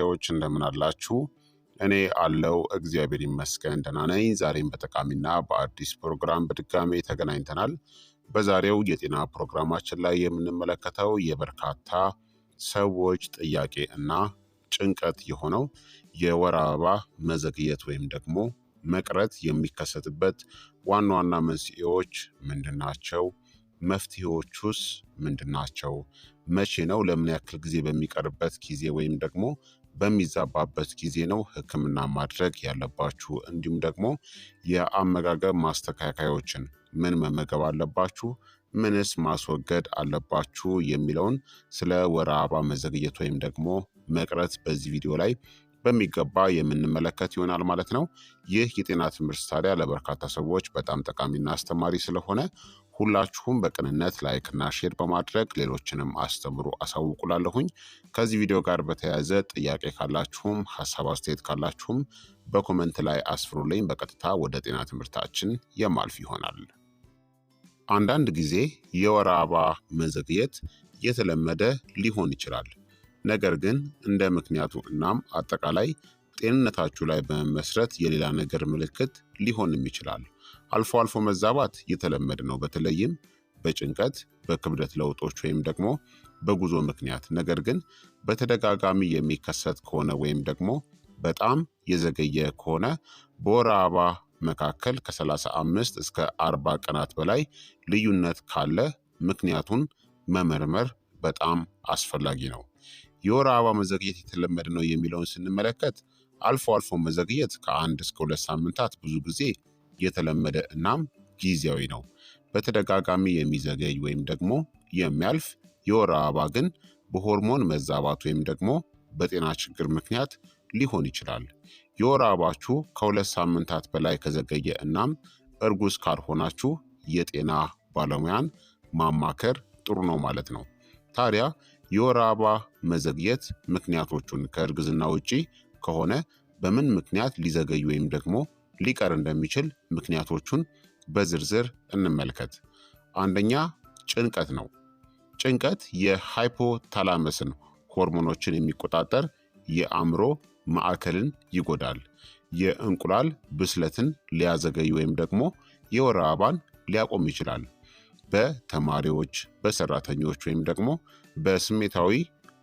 ተከታታዮች እንደምን አላችሁ? እኔ አለው እግዚአብሔር ይመስገን ደህና ነኝ። ዛሬም በጠቃሚና በአዲስ ፕሮግራም በድጋሜ ተገናኝተናል። በዛሬው የጤና ፕሮግራማችን ላይ የምንመለከተው የበርካታ ሰዎች ጥያቄ እና ጭንቀት የሆነው የወር አበባ መዘግየት ወይም ደግሞ መቅረት የሚከሰትበት ዋና ዋና መንስኤዎች ምንድናቸው? መፍትሄዎቹስ ምንድናቸው? መቼ ነው? ለምን ያክል ጊዜ በሚቀርበት ጊዜ ወይም ደግሞ በሚዛባበት ጊዜ ነው ሕክምና ማድረግ ያለባችሁ? እንዲሁም ደግሞ የአመጋገብ ማስተካከያዎችን ምን መመገብ አለባችሁ? ምንስ ማስወገድ አለባችሁ? የሚለውን ስለ ወር አበባ መዘግየት ወይም ደግሞ መቅረት በዚህ ቪዲዮ ላይ በሚገባ የምንመለከት ይሆናል ማለት ነው። ይህ የጤና ትምህርት ታዲያ ለበርካታ ሰዎች በጣም ጠቃሚና አስተማሪ ስለሆነ ሁላችሁም በቅንነት ላይክና ሼር በማድረግ ሌሎችንም አስተምሩ አሳውቁላለሁኝ። ከዚህ ቪዲዮ ጋር በተያያዘ ጥያቄ ካላችሁም ሀሳብ አስተያየት ካላችሁም በኮመንት ላይ አስፍሩልኝ። በቀጥታ ወደ ጤና ትምህርታችን የማልፍ ይሆናል። አንዳንድ ጊዜ የወር አበባ መዘግየት የተለመደ ሊሆን ይችላል። ነገር ግን እንደ ምክንያቱ እናም አጠቃላይ ጤንነታችሁ ላይ በመመስረት የሌላ ነገር ምልክት ሊሆንም ይችላል። አልፎ አልፎ መዛባት የተለመደ ነው፣ በተለይም በጭንቀት፣ በክብደት ለውጦች ወይም ደግሞ በጉዞ ምክንያት። ነገር ግን በተደጋጋሚ የሚከሰት ከሆነ ወይም ደግሞ በጣም የዘገየ ከሆነ በወር አበባ መካከል ከ35 እስከ 40 ቀናት በላይ ልዩነት ካለ ምክንያቱን መመርመር በጣም አስፈላጊ ነው። የወር አበባ መዘግየት የተለመደ ነው የሚለውን ስንመለከት አልፎ አልፎ መዘግየት ከ1 እስከ 2 ሳምንታት ብዙ ጊዜ የተለመደ እናም ጊዜያዊ ነው። በተደጋጋሚ የሚዘገይ ወይም ደግሞ የሚያልፍ የወር አበባ ግን በሆርሞን መዛባት ወይም ደግሞ በጤና ችግር ምክንያት ሊሆን ይችላል። የወር አበባችሁ ከ2 ሳምንታት በላይ ከዘገየ እናም እርጉዝ ካልሆናችሁ የጤና ባለሙያን ማማከር ጥሩ ነው ማለት ነው። ታዲያ የወር አበባ መዘግየት ምክንያቶቹን ከእርግዝና ውጪ ከሆነ በምን ምክንያት ሊዘገይ ወይም ደግሞ ሊቀር እንደሚችል ምክንያቶቹን በዝርዝር እንመልከት። አንደኛ ጭንቀት ነው። ጭንቀት የሃይፖታላመስን ሆርሞኖችን የሚቆጣጠር የአእምሮ ማዕከልን ይጎዳል። የእንቁላል ብስለትን ሊያዘገይ ወይም ደግሞ የወር አበባን ሊያቆም ይችላል። በተማሪዎች፣ በሰራተኞች ወይም ደግሞ በስሜታዊ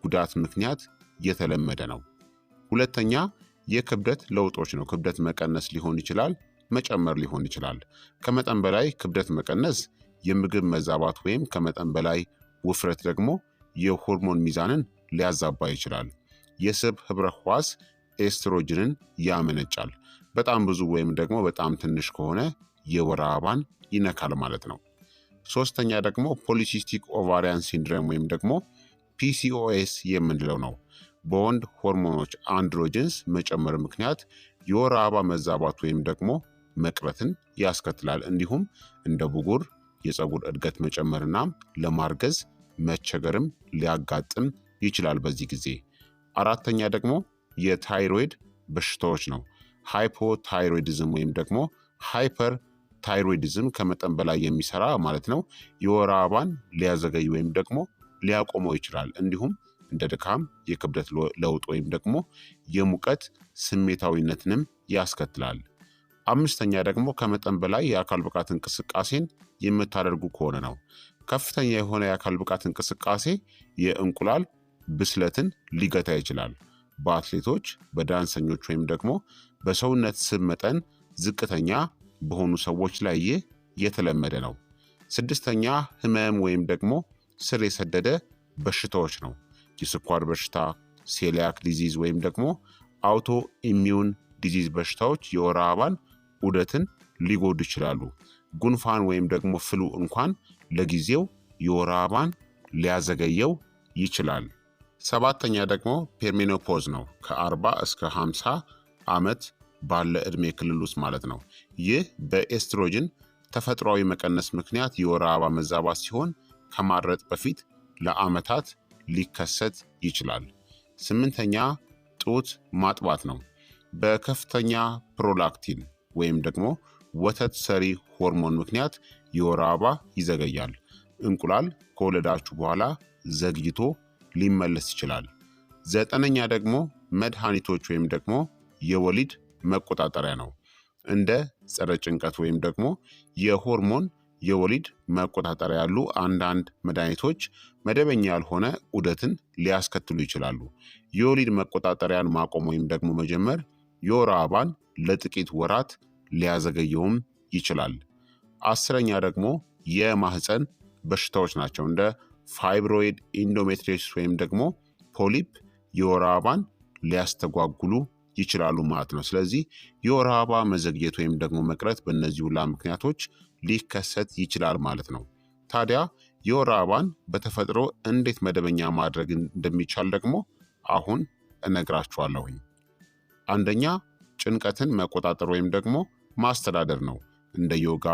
ጉዳት ምክንያት የተለመደ ነው። ሁለተኛ የክብደት ለውጦች ነው። ክብደት መቀነስ ሊሆን ይችላል፣ መጨመር ሊሆን ይችላል። ከመጠን በላይ ክብደት መቀነስ የምግብ መዛባት ወይም ከመጠን በላይ ውፍረት ደግሞ የሆርሞን ሚዛንን ሊያዛባ ይችላል። የስብ ህብረ ህዋስ ኤስትሮጅንን ያመነጫል። በጣም ብዙ ወይም ደግሞ በጣም ትንሽ ከሆነ የወር አበባን ይነካል ማለት ነው። ሶስተኛ ደግሞ ፖሊሲስቲክ ኦቫሪያን ሲንድሮም ወይም ደግሞ ፒሲኦኤስ የምንለው ነው። በወንድ ሆርሞኖች አንድሮጅንስ መጨመር ምክንያት የወር አበባ መዛባት ወይም ደግሞ መቅረትን ያስከትላል። እንዲሁም እንደ ብጉር፣ የፀጉር እድገት መጨመርና ለማርገዝ መቸገርም ሊያጋጥም ይችላል በዚህ ጊዜ። አራተኛ ደግሞ የታይሮይድ በሽታዎች ነው። ሃይፖታይሮይዲዝም ወይም ደግሞ ሃይፐር ታይሮይዲዝም ከመጠን በላይ የሚሰራ ማለት ነው የወር አበባን ሊያዘገይ ወይም ደግሞ ሊያቆመው ይችላል። እንዲሁም እንደ ድካም፣ የክብደት ለውጥ ወይም ደግሞ የሙቀት ስሜታዊነትንም ያስከትላል። አምስተኛ ደግሞ ከመጠን በላይ የአካል ብቃት እንቅስቃሴን የምታደርጉ ከሆነ ነው። ከፍተኛ የሆነ የአካል ብቃት እንቅስቃሴ የእንቁላል ብስለትን ሊገታ ይችላል። በአትሌቶች፣ በዳንሰኞች ወይም ደግሞ በሰውነት ስብ መጠን ዝቅተኛ በሆኑ ሰዎች ላይ ይህ የተለመደ ነው። ስድስተኛ ህመም ወይም ደግሞ ስር የሰደደ በሽታዎች ነው። የስኳር በሽታ፣ ሴሊያክ ዲዚዝ ወይም ደግሞ አውቶ ኢሚዩን ዲዚዝ በሽታዎች የወር አበባን ዑደትን ሊጎዱ ይችላሉ። ጉንፋን ወይም ደግሞ ፍሉ እንኳን ለጊዜው የወር አበባን ሊያዘገየው ይችላል። ሰባተኛ ደግሞ ፔርሜኖፖዝ ነው። ከ40 እስከ 50 ዓመት ባለ ዕድሜ ክልል ውስጥ ማለት ነው። ይህ በኤስትሮጅን ተፈጥሯዊ መቀነስ ምክንያት የወር አበባ መዛባት ሲሆን ከማረጥ በፊት ለዓመታት ሊከሰት ይችላል። ስምንተኛ ጡት ማጥባት ነው። በከፍተኛ ፕሮላክቲን ወይም ደግሞ ወተት ሰሪ ሆርሞን ምክንያት የወር አበባ ይዘገያል። እንቁላል ከወለዳችሁ በኋላ ዘግይቶ ሊመለስ ይችላል። 9ኛ ደግሞ መድኃኒቶች ወይም ደግሞ የወሊድ መቆጣጠሪያ ነው። እንደ ጸረ ጭንቀት ወይም ደግሞ የሆርሞን የወሊድ መቆጣጠሪያ ያሉ አንዳንድ መድኃኒቶች መደበኛ ያልሆነ ዑደትን ሊያስከትሉ ይችላሉ። የወሊድ መቆጣጠሪያን ማቆም ወይም ደግሞ መጀመር የወር አበባን ለጥቂት ወራት ሊያዘገየውም ይችላል። 10ኛ ደግሞ የማህፀን በሽታዎች ናቸው። እንደ ፋይብሮይድ፣ ኢንዶሜትሪዮሲስ ወይም ደግሞ ፖሊፕ የወር አበባን ሊያስተጓጉሉ ይችላሉ ማለት ነው። ስለዚህ የወር አበባ መዘግየት ወይም ደግሞ መቅረት በእነዚህ ሁላ ምክንያቶች ሊከሰት ይችላል ማለት ነው። ታዲያ የወር አበባን በተፈጥሮ እንዴት መደበኛ ማድረግ እንደሚቻል ደግሞ አሁን እነግራችኋለሁኝ። አንደኛ ጭንቀትን መቆጣጠር ወይም ደግሞ ማስተዳደር ነው። እንደ ዮጋ፣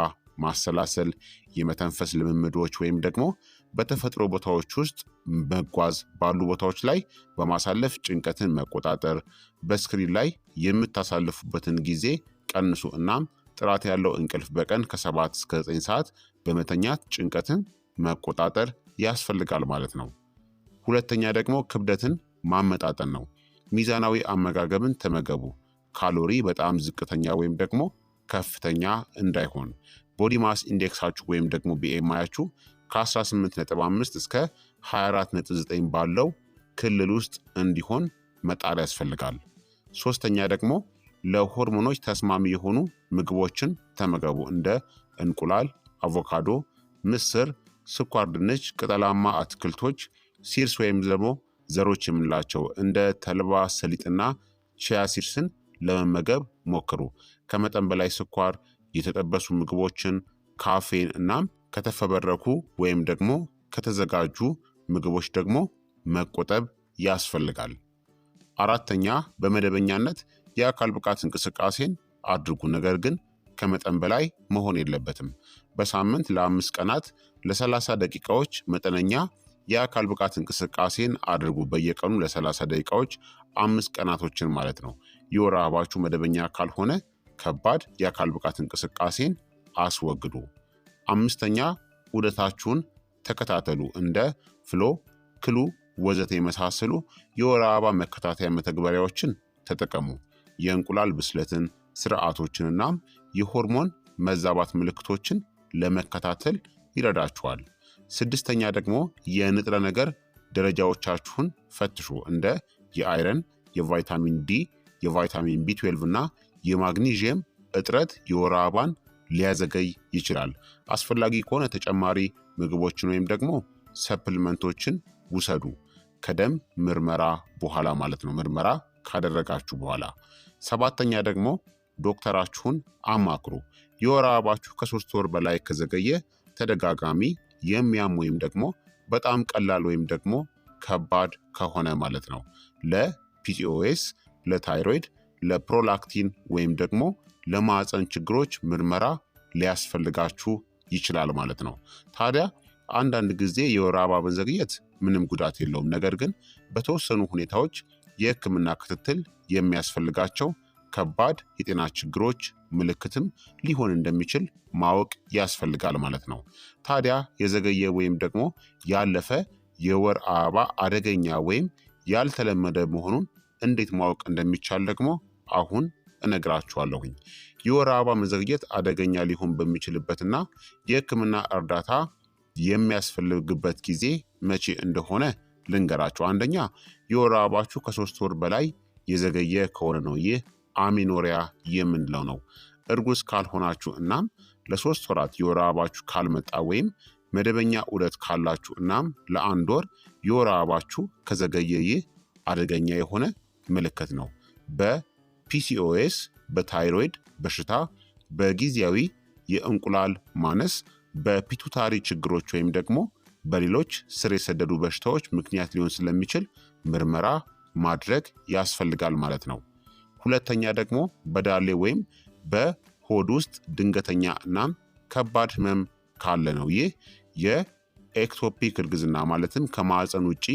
ማሰላሰል፣ የመተንፈስ ልምምዶች ወይም ደግሞ በተፈጥሮ ቦታዎች ውስጥ መጓዝ ባሉ ቦታዎች ላይ በማሳለፍ ጭንቀትን መቆጣጠር። በስክሪን ላይ የምታሳልፉበትን ጊዜ ቀንሱ። እናም ጥራት ያለው እንቅልፍ በቀን ከ7 እስከ 9 ሰዓት በመተኛት ጭንቀትን መቆጣጠር ያስፈልጋል ማለት ነው። ሁለተኛ ደግሞ ክብደትን ማመጣጠን ነው። ሚዛናዊ አመጋገብን ተመገቡ። ካሎሪ በጣም ዝቅተኛ ወይም ደግሞ ከፍተኛ እንዳይሆን። ቦዲ ማስ ኢንዴክሳችሁ ወይም ደግሞ ቢኤምአያችሁ ከ18.5 እስከ 24.9 ባለው ክልል ውስጥ እንዲሆን መጣር ያስፈልጋል። ሶስተኛ ደግሞ ለሆርሞኖች ተስማሚ የሆኑ ምግቦችን ተመገቡ። እንደ እንቁላል፣ አቮካዶ፣ ምስር፣ ስኳር ድንች፣ ቅጠላማ አትክልቶች፣ ሲርስ ወይም ደግሞ ዘሮች የምንላቸው እንደ ተልባ፣ ሰሊጥና ቺያ ሲርስን ለመመገብ ሞክሩ። ከመጠን በላይ ስኳር፣ የተጠበሱ ምግቦችን፣ ካፌን እናም ከተፈበረኩ ወይም ደግሞ ከተዘጋጁ ምግቦች ደግሞ መቆጠብ ያስፈልጋል። አራተኛ በመደበኛነት የአካል ብቃት እንቅስቃሴን አድርጉ፣ ነገር ግን ከመጠን በላይ መሆን የለበትም። በሳምንት ለ5 ቀናት ለ30 ደቂቃዎች መጠነኛ የአካል ብቃት እንቅስቃሴን አድርጉ። በየቀኑ ለ30 ደቂቃዎች 5 ቀናቶችን ማለት ነው። የወር አበባችሁ መደበኛ ካልሆነ ከባድ የአካል ብቃት እንቅስቃሴን አስወግዱ። አምስተኛ ዑደታችሁን ተከታተሉ። እንደ ፍሎ፣ ክሉ ወዘተ የመሳሰሉ የወር አበባ መከታተያ መተግበሪያዎችን ተጠቀሙ። የእንቁላል ብስለትን፣ ስርዓቶችንና የሆርሞን መዛባት ምልክቶችን ለመከታተል ይረዳችኋል። ስድስተኛ ደግሞ የንጥረ ነገር ደረጃዎቻችሁን ፈትሹ። እንደ የአይረን፣ የቫይታሚን ዲ፣ የቫይታሚን ቢ12 እና የማግኒዥየም እጥረት የወር አበባን ሊያዘገይ ይችላል። አስፈላጊ ከሆነ ተጨማሪ ምግቦችን ወይም ደግሞ ሰፕልመንቶችን ውሰዱ። ከደም ምርመራ በኋላ ማለት ነው፣ ምርመራ ካደረጋችሁ በኋላ። ሰባተኛ ደግሞ ዶክተራችሁን አማክሩ። የወር አበባችሁ ከ3 ወር በላይ ከዘገየ፣ ተደጋጋሚ የሚያም ወይም ደግሞ በጣም ቀላል ወይም ደግሞ ከባድ ከሆነ ማለት ነው ለፒሲኦኤስ፣ ለታይሮይድ፣ ለፕሮላክቲን ወይም ደግሞ ለማህፀን ችግሮች ምርመራ ሊያስፈልጋችሁ ይችላል ማለት ነው። ታዲያ አንዳንድ ጊዜ የወር አበባ መዘግየት ምንም ጉዳት የለውም፣ ነገር ግን በተወሰኑ ሁኔታዎች የህክምና ክትትል የሚያስፈልጋቸው ከባድ የጤና ችግሮች ምልክትም ሊሆን እንደሚችል ማወቅ ያስፈልጋል ማለት ነው። ታዲያ የዘገየ ወይም ደግሞ ያለፈ የወር አበባ አደገኛ ወይም ያልተለመደ መሆኑን እንዴት ማወቅ እንደሚቻል ደግሞ አሁን እነግራችኋለሁኝ። የወር አበባ መዘግየት አደገኛ ሊሆን በሚችልበትና የህክምና እርዳታ የሚያስፈልግበት ጊዜ መቼ እንደሆነ ልንገራችሁ። አንደኛ የወር አበባችሁ ከ3 ወር በላይ የዘገየ ከሆነ ነው። ይህ አሚኖሪያ የምንለው ነው። እርጉዝ ካልሆናችሁ እናም ለ3 ወራት የወር አበባችሁ ካልመጣ ወይም መደበኛ ዑደት ካላችሁ እናም ለ1 ወር የወር አበባችሁ ከዘገየ ይህ አደገኛ የሆነ ምልክት ነው። በፒሲኦኤስ፣ በታይሮይድ በሽታ፣ በጊዜያዊ የእንቁላል ማነስ፣ በፒቱታሪ ችግሮች ወይም ደግሞ በሌሎች ስር የሰደዱ በሽታዎች ምክንያት ሊሆን ስለሚችል ምርመራ ማድረግ ያስፈልጋል ማለት ነው። ሁለተኛ ደግሞ በዳሌ ወይም በሆድ ውስጥ ድንገተኛ እናም ከባድ ህመም ካለ ነው። ይህ የኤክቶፒክ እርግዝና ማለትም ከማህፀን ውጪ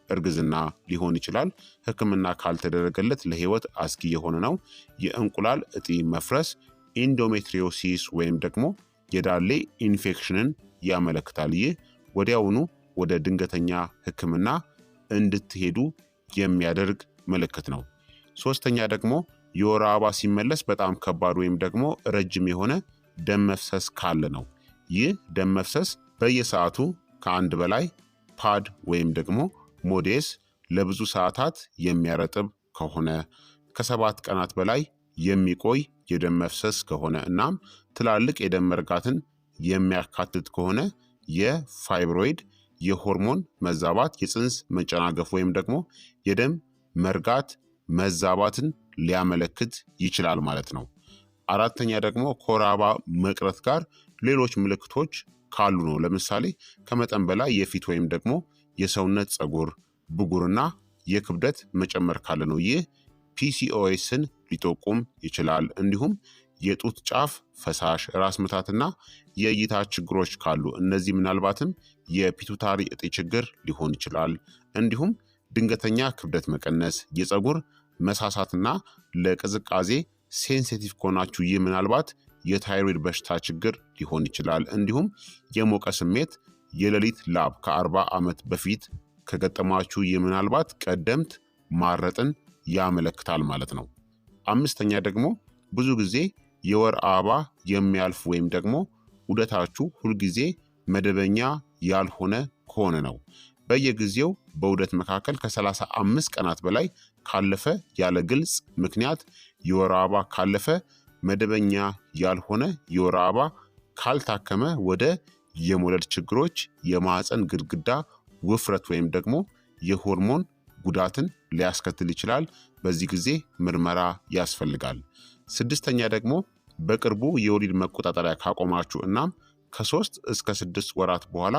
እርግዝና ሊሆን ይችላል። ህክምና ካልተደረገለት ለህይወት አስጊ የሆነ ነው። የእንቁላል እጢ መፍረስ፣ ኢንዶሜትሪዮሲስ ወይም ደግሞ የዳሌ ኢንፌክሽንን ያመለክታል። ይህ ወዲያውኑ ወደ ድንገተኛ ህክምና እንድትሄዱ የሚያደርግ ምልክት ነው። ሶስተኛ ደግሞ የወር አበባ ሲመለስ በጣም ከባድ ወይም ደግሞ ረጅም የሆነ ደም መፍሰስ ካለ ነው። ይህ ደም መፍሰስ በየሰዓቱ ከአንድ በላይ ፓድ ወይም ደግሞ ሞዴስ ለብዙ ሰዓታት የሚያረጥብ ከሆነ፣ ከ7 ቀናት በላይ የሚቆይ የደም መፍሰስ ከሆነ እናም ትላልቅ የደም መርጋትን የሚያካትት ከሆነ የፋይብሮይድ የሆርሞን መዛባት፣ የፅንስ መጨናገፍ ወይም ደግሞ የደም መርጋት መዛባትን ሊያመለክት ይችላል ማለት ነው። አራተኛ ደግሞ ከወር አበባ መቅረት ጋር ሌሎች ምልክቶች ካሉ ነው። ለምሳሌ ከመጠን በላይ የፊት ወይም ደግሞ የሰውነት ፀጉር፣ ብጉርና የክብደት መጨመር ካለ ነው። ይህ ፒሲኦኤስን ሊጠቁም ይችላል። እንዲሁም የጡት ጫፍ ፈሳሽ፣ ራስ ምታትና የእይታ ችግሮች ካሉ እነዚህ ምናልባትም የፒቱታሪ እጢ ችግር ሊሆን ይችላል። እንዲሁም ድንገተኛ ክብደት መቀነስ፣ የፀጉር መሳሳትና ለቅዝቃዜ ሴንሲቲቭ ከሆናችሁ ይህ ምናልባት የታይሮይድ በሽታ ችግር ሊሆን ይችላል። እንዲሁም የሞቀ ስሜት፣ የሌሊት ላብ ከ40 ዓመት በፊት ከገጠማችሁ ይህ ምናልባት ቀደምት ማረጥን ያመለክታል ማለት ነው። አምስተኛ ደግሞ ብዙ ጊዜ የወር አበባ የሚያልፍ ወይም ደግሞ ዑደታችሁ ሁልጊዜ መደበኛ ያልሆነ ከሆነ ነው። በየጊዜው በዑደት መካከል ከ35 ቀናት በላይ ካለፈ ያለ ግልጽ ምክንያት የወር አበባ ካለፈ፣ መደበኛ ያልሆነ የወር አበባ ካልታከመ ወደ የሞለድ ችግሮች፣ የማህፀን ግድግዳ ውፍረት ወይም ደግሞ የሆርሞን ጉዳትን ሊያስከትል ይችላል። በዚህ ጊዜ ምርመራ ያስፈልጋል። ስድስተኛ ደግሞ በቅርቡ የወሊድ መቆጣጠሪያ ካቆማችሁ እናም ከ3 እስከ 6 ወራት በኋላ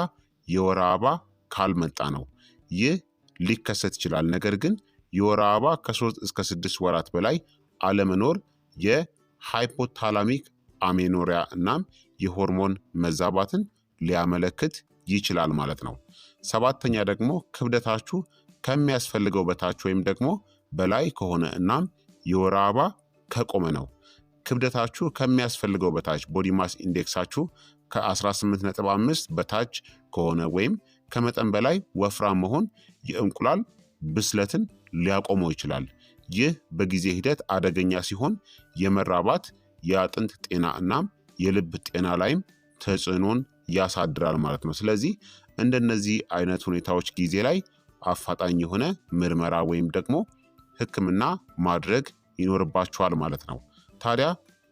የወር አበባ ካልመጣ ነው። ይህ ሊከሰት ይችላል። ነገር ግን የወር አበባ ከ3 እስከ 6 ወራት በላይ አለመኖር የሃይፖታላሚክ አሜኖሪያ እናም የሆርሞን መዛባትን ሊያመለክት ይችላል ማለት ነው። ሰባተኛ ደግሞ ክብደታችሁ ከሚያስፈልገው በታች ወይም ደግሞ በላይ ከሆነ እናም የወር አበባ ከቆመ ነው። ክብደታችሁ ከሚያስፈልገው በታች ቦዲ ማስ ኢንዴክሳችሁ ከ18.5 በታች ከሆነ ወይም ከመጠን በላይ ወፍራም መሆን የእንቁላል ብስለትን ሊያቆመው ይችላል። ይህ በጊዜ ሂደት አደገኛ ሲሆን የመራባት የአጥንት ጤና እናም የልብ ጤና ላይም ተጽዕኖን ያሳድራል ማለት ነው። ስለዚህ እንደነዚህ አይነት ሁኔታዎች ጊዜ ላይ አፋጣኝ የሆነ ምርመራ ወይም ደግሞ ሕክምና ማድረግ ይኖርባቸዋል ማለት ነው። ታዲያ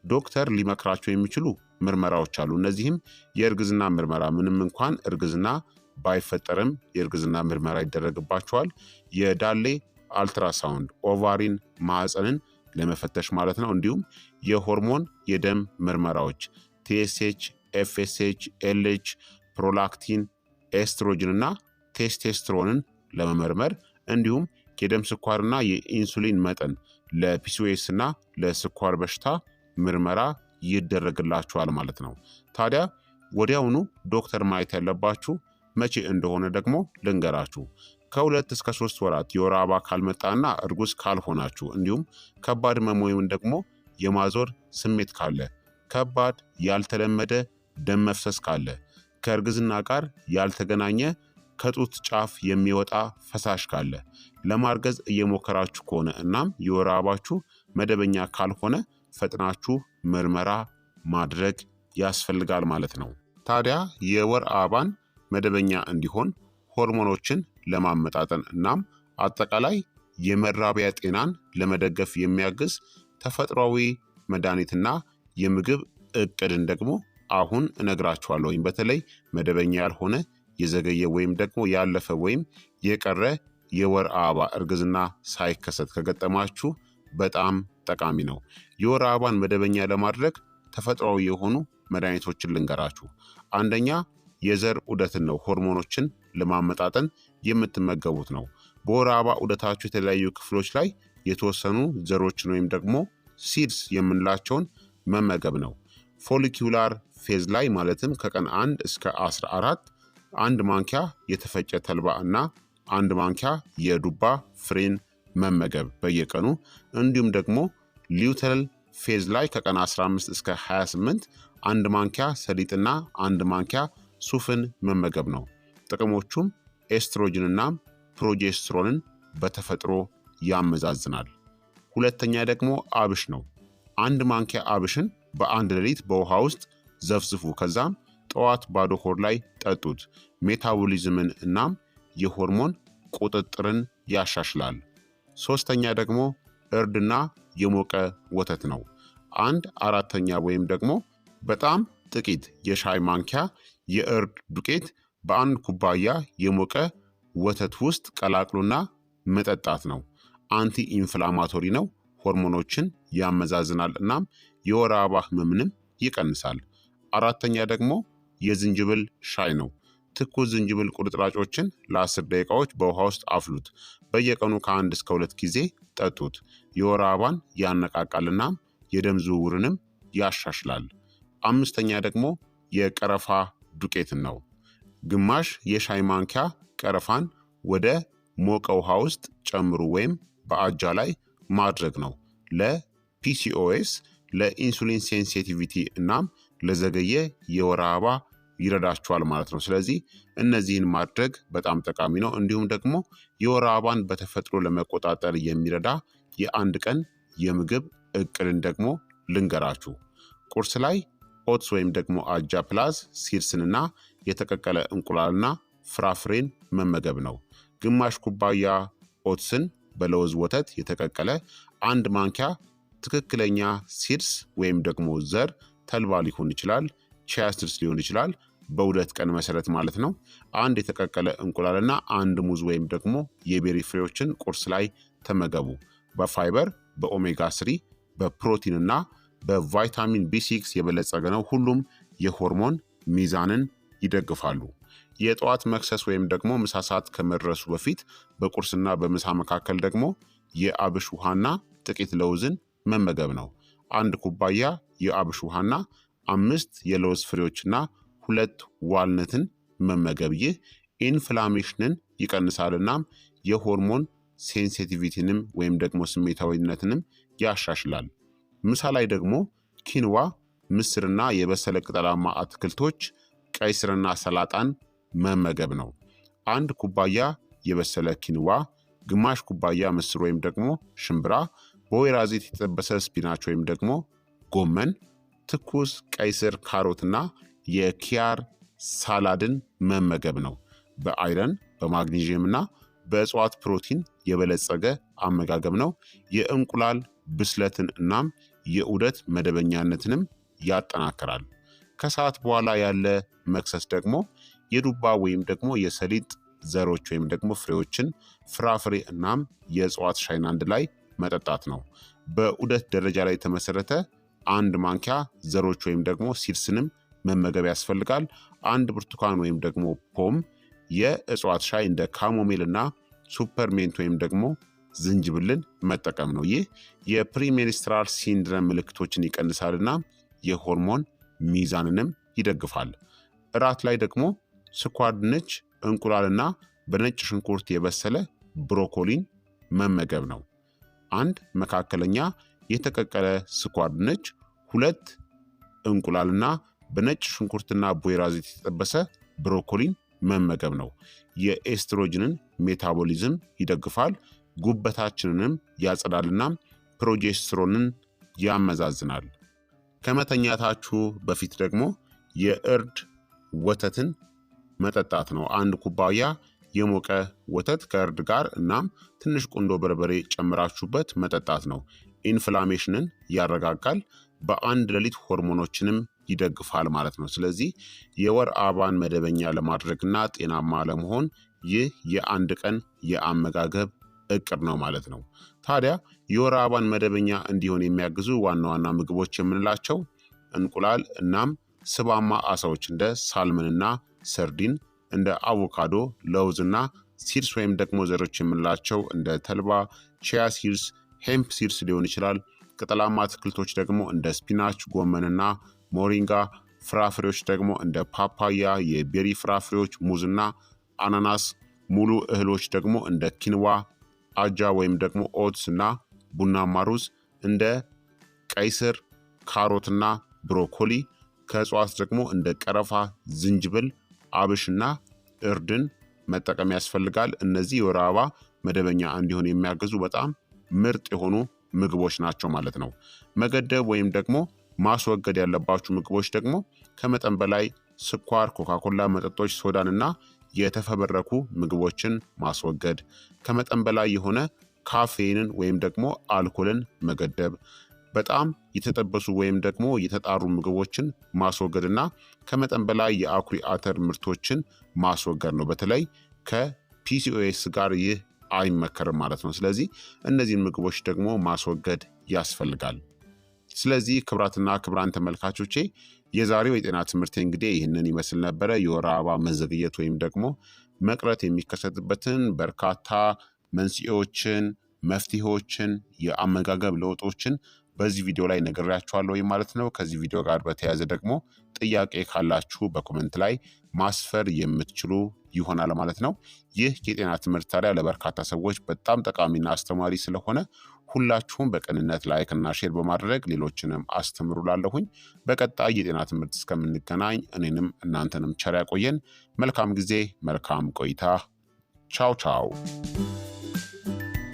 ዶክተር ሊመክራቸው የሚችሉ ምርመራዎች አሉ። እነዚህም የእርግዝና ምርመራ፣ ምንም እንኳን እርግዝና ባይፈጠርም የእርግዝና ምርመራ ይደረግባቸዋል። የዳሌ አልትራሳውንድ፣ ኦቫሪን ማህፀንን ለመፈተሽ ማለት ነው። እንዲሁም የሆርሞን የደም ምርመራዎች ቲኤስኤች፣ ኤፍኤስኤች፣ ኤልኤች፣ ፕሮላክቲን፣ ኤስትሮጅን እና ቴስቴስትሮንን ለመመርመር እንዲሁም የደም ስኳርና የኢንሱሊን መጠን ለፒሲኦኤስ እና ለስኳር በሽታ ምርመራ ይደረግላችኋል ማለት ነው። ታዲያ ወዲያውኑ ዶክተር ማየት ያለባችሁ መቼ እንደሆነ ደግሞ ልንገራችሁ። ከ2 እስከ 3 ወራት የወር አበባ ካልመጣና እርጉዝ ካልሆናችሁ እንዲሁም ከባድ ህመም ወይም ደግሞ የማዞር ስሜት ካለ፣ ከባድ ያልተለመደ ደም መፍሰስ ካለ፣ ከእርግዝና ጋር ያልተገናኘ ከጡት ጫፍ የሚወጣ ፈሳሽ ካለ፣ ለማርገዝ እየሞከራችሁ ከሆነ እናም የወር አበባችሁ መደበኛ ካልሆነ ፈጥናችሁ ምርመራ ማድረግ ያስፈልጋል ማለት ነው። ታዲያ የወር አበባን መደበኛ እንዲሆን ሆርሞኖችን ለማመጣጠን እናም አጠቃላይ የመራቢያ ጤናን ለመደገፍ የሚያግዝ ተፈጥሯዊ መድኃኒትና የምግብ እቅድን ደግሞ አሁን እነግራችኋለሁ። ወይም በተለይ መደበኛ ያልሆነ የዘገየ ወይም ደግሞ ያለፈ ወይም የቀረ የወር አበባ እርግዝና ሳይከሰት ከገጠማችሁ በጣም ጠቃሚ ነው። የወር አበባን መደበኛ ለማድረግ ተፈጥሯዊ የሆኑ መድኃኒቶችን ልንገራችሁ። አንደኛ የዘር ዑደትን ነው። ሆርሞኖችን ለማመጣጠን የምትመገቡት ነው። በወር አበባ ዑደታችሁ የተለያዩ ክፍሎች ላይ የተወሰኑ ዘሮችን ወይም ደግሞ ሲድስ የምንላቸውን መመገብ ነው። ፎሊኪውላር ፌዝ ላይ ማለትም ከቀን 1 እስከ 14 1 ማንኪያ የተፈጨ ተልባ እና 1 ማንኪያ የዱባ ፍሬን መመገብ በየቀኑ። እንዲሁም ደግሞ ሊውተል ፌዝ ላይ ከቀን 15 እስከ 28 1 ማንኪያ ሰሊጥና 1 ማንኪያ ሱፍን መመገብ ነው። ጥቅሞቹም ኤስትሮጅንና ፕሮጀስትሮንን በተፈጥሮ ያመዛዝናል። ሁለተኛ ደግሞ አብሽ ነው። አንድ ማንኪያ አብሽን በአንድ ሌሊት በውሃ ውስጥ ዘፍዝፉ። ከዛም ጠዋት ባዶ ሆድ ላይ ጠጡት። ሜታቦሊዝምን እናም የሆርሞን ቁጥጥርን ያሻሽላል። ሶስተኛ ደግሞ እርድና የሞቀ ወተት ነው። 1/4 ወይም ደግሞ በጣም ጥቂት የሻይ ማንኪያ የእርድ ዱቄት በአንድ ኩባያ የሞቀ ወተት ውስጥ ቀላቅሎና መጠጣት ነው። አንቲ ኢንፍላማቶሪ ነው። ሆርሞኖችን ያመዛዝናል እናም የወር አበባ ህመምንም ይቀንሳል። አራተኛ ደግሞ የዝንጅብል ሻይ ነው። ትኩስ ዝንጅብል ቁርጥራጮችን ለ10 ደቂቃዎች በውሃ ውስጥ አፍሉት። በየቀኑ ከ1 እስከ 2 ጊዜ ጠጡት። የወር አበባን ያነቃቃልና የደም ዝውውርንም ያሻሽላል። አምስተኛ ደግሞ የቀረፋ ዱቄትን ነው። ግማሽ የሻይ ማንኪያ ቀረፋን ወደ ሞቀ ውሃ ውስጥ ጨምሩ ወይም በአጃ ላይ ማድረግ ነው። ለፒሲኦኤስ፣ ለኢንሱሊን ሴንሲቲቪቲ እናም ለዘገየ የወር አበባ ይረዳችኋል ማለት ነው። ስለዚህ እነዚህን ማድረግ በጣም ጠቃሚ ነው። እንዲሁም ደግሞ የወር አበባን በተፈጥሮ ለመቆጣጠር የሚረዳ የአንድ ቀን የምግብ እቅድን ደግሞ ልንገራችሁ። ቁርስ ላይ ኦትስ ወይም ደግሞ አጃ ፕላስ ሲርስንና የተቀቀለ እንቁላልና ፍራፍሬን መመገብ ነው። ግማሽ ኩባያ ኦትስን በለውዝ ወተት የተቀቀለ፣ 1 ማንኪያ ትክክለኛ ሲድስ ወይም ደግሞ ዘር ተልባ ሊሆን ይችላል፣ ቺያ ሲድስ ሊሆን ይችላል፣ በሁለት ቀን መሰረት ማለት ነው። 1 የተቀቀለ እንቁላልና 1 ሙዝ ወይም ደግሞ የቤሪ ፍሬዎችን ቁርስ ላይ ተመገቡ። በፋይበር፣ በኦሜጋ 3፣ በፕሮቲን እና በቫይታሚን ቢ6 የበለጸገ ነው። ሁሉም የሆርሞን ሚዛንን ይደግፋሉ። የጠዋት መክሰስ ወይም ደግሞ ምሳ ሰዓት ከመድረሱ በፊት በቁርስና በምሳ መካከል ደግሞ የአብሽ ውሃና ጥቂት ለውዝን መመገብ ነው። 1 ኩባያ የአብሽ ውሃና 5 የለውዝ ፍሬዎችና 2 ዋልነትን መመገብ። ይህ ኢንፍላሜሽንን ይቀንሳልናም የሆርሞን ሴንሲቲቪቲንም ወይም ደግሞ ስሜታዊነትንም ያሻሽላል። ምሳ ላይ ደግሞ ኪንዋ፣ ምስርና የበሰለ ቅጠላማ አትክልቶች፣ ቀይ ስርና ሰላጣን መመገብ ነው። 1 ኩባያ የበሰለ ኪንዋ፣ ግማሽ ኩባያ ምስር ወይም ደግሞ ሽምብራ፣ በወይራ ዘይት የተጠበሰ ስፒናች ወይም ደግሞ ጎመን፣ ትኩስ ቀይ ስር፣ ካሮትና የኪያር ሳላድን መመገብ ነው። በአይረን በማግኒዥየምና በእጽዋት ፕሮቲን የበለጸገ አመጋገብ ነው። የእንቁላል ብስለትን እናም የዑደት መደበኛነትንም ያጠናክራል። ከሰዓት በኋላ ያለ መክሰስ ደግሞ የዱባ ወይም ደግሞ የሰሊጥ ዘሮች ወይም ደግሞ ፍሬዎችን፣ ፍራፍሬ እናም የእጽዋት ሻይን አንድ ላይ መጠጣት ነው። በዑደት ደረጃ ላይ የተመሰረተ 1 ማንኪያ ዘሮች ወይም ደግሞ ሲርስንም መመገብ ያስፈልጋል። 1 ብርቱካን ወይም ደግሞ ፖም፣ የእጽዋት ሻይ እንደ ካሞሜል እና ሱፐርሜንት ወይም ደግሞ ዝንጅብልን መጠቀም ነው። ይህ የፕሪሜንስትራል ሲንድረም ምልክቶችን ይቀንሳልና የሆርሞን ሚዛንንም ይደግፋል። እራት ላይ ደግሞ ስኳር ድንች፣ እንቁላልና በነጭ ሽንኩርት የበሰለ ብሮኮሊን መመገብ ነው። 1 መካከለኛ የተቀቀለ ስኳር ድንች፣ 2 እንቁላልና በነጭ ሽንኩርትና ቦይራ ዘይት የተጠበሰ ብሮኮሊን መመገብ ነው። የኤስትሮጅንን ሜታቦሊዝም ይደግፋል፣ ጉበታችንንም ያጸዳልና ፕሮጀስትሮንን ያመዛዝናል። ከመተኛታችሁ በፊት ደግሞ የእርድ ወተትን መጠጣት ነው። 1 ኩባያ የሞቀ ወተት ከእርድ ጋር እናም ትንሽ ቁንዶ በርበሬ ጨምራችሁበት መጠጣት ነው። ኢንፍላሜሽንን ያረጋጋል፣ በአንድ ሌሊት ሆርሞኖችንም ይደግፋል ማለት ነው። ስለዚህ የወር አበባን መደበኛ ለማድረግና ጤናማ ለመሆን ይህ የአንድ ቀን የአመጋገብ እቅድ ነው ማለት ነው። ታዲያ የወር አበባን መደበኛ እንዲሆን የሚያግዙ ዋና ዋና ምግቦች የምንላቸው እንቁላል እናም ስባማ አሳዎች እንደ ሳልመንና ሰርዲን፣ እንደ አቮካዶ፣ ለውዝና ሲርስ ወይም ደግሞ ዘሮች የምንላቸው እንደ ተልባ፣ ቺያ ሲርስ፣ ሄምፕ ሲርስ ሊሆን ይችላል። ቅጠላማ አትክልቶች ደግሞ እንደ ስፒናች፣ ጎመንና ሞሪንጋ፣ ፍራፍሬዎች ደግሞ እንደ ፓፓያ፣ የቤሪ ፍራፍሬዎች፣ ሙዝና አናናስ፣ ሙሉ እህሎች ደግሞ እንደ ኪንዋ፣ አጃ ወይም ደግሞ ኦትስ እና ቡናማ ሩዝ፣ እንደ ቀይ ስር፣ ካሮትና ብሮኮሊ፣ ከእጽዋት ደግሞ እንደ ቀረፋ፣ ዝንጅብል፣ አብሽና እርድን መጠቀም ያስፈልጋል። እነዚህ የወር አበባ መደበኛ እንዲሆን የሚያግዙ በጣም ምርጥ የሆኑ ምግቦች ናቸው ማለት ነው። መገደብ ወይም ደግሞ ማስወገድ ያለባችሁ ምግቦች ደግሞ ከመጠን በላይ ስኳር፣ ኮካኮላ መጠጦች፣ ሶዳን እና የተፈበረኩ ምግቦችን ማስወገድ፣ ከመጠን በላይ የሆነ ካፌንን ወይም ደግሞ አልኮልን መገደብ፣ በጣም የተጠበሱ ወይም ደግሞ የተጣሩ ምግቦችን ማስወገድ እና ከመጠን በላይ የአኩሪ አተር ምርቶችን ማስወገድ ነው። በተለይ ከፒሲኦኤስ ጋር ይህ አይመከርም ማለት ነው። ስለዚህ እነዚህን ምግቦች ደግሞ ማስወገድ ያስፈልጋል። ስለዚህ ክቡራትና ክቡራን ተመልካቾቼ የዛሬው የጤና ትምህርት እንግዲህ ይህንን ይመስል ነበረ። የወር አበባ መዘግየት ወይም ደግሞ መቅረት የሚከሰትበትን በርካታ መንስኤዎችን፣ መፍትሄዎችን፣ የአመጋገብ ለውጦችን በዚህ ቪዲዮ ላይ ነግሬያችኋለሁ ማለት ነው። ከዚህ ቪዲዮ ጋር በተያያዘ ደግሞ ጥያቄ ካላችሁ በኮመንት ላይ ማስፈር የምትችሉ ይሆናል ማለት ነው። ይህ የጤና ትምህርት ታዲያ ለበርካታ ሰዎች በጣም ጠቃሚና አስተማሪ ስለሆነ ሁላችሁም በቅንነት ላይክ እና ሼር በማድረግ ሌሎችንም አስተምሩላለሁኝ። በቀጣይ የጤና ትምህርት እስከምንገናኝ እኔንም እናንተንም ቸር ያቆየን። መልካም ጊዜ፣ መልካም ቆይታ። ቻው ቻው።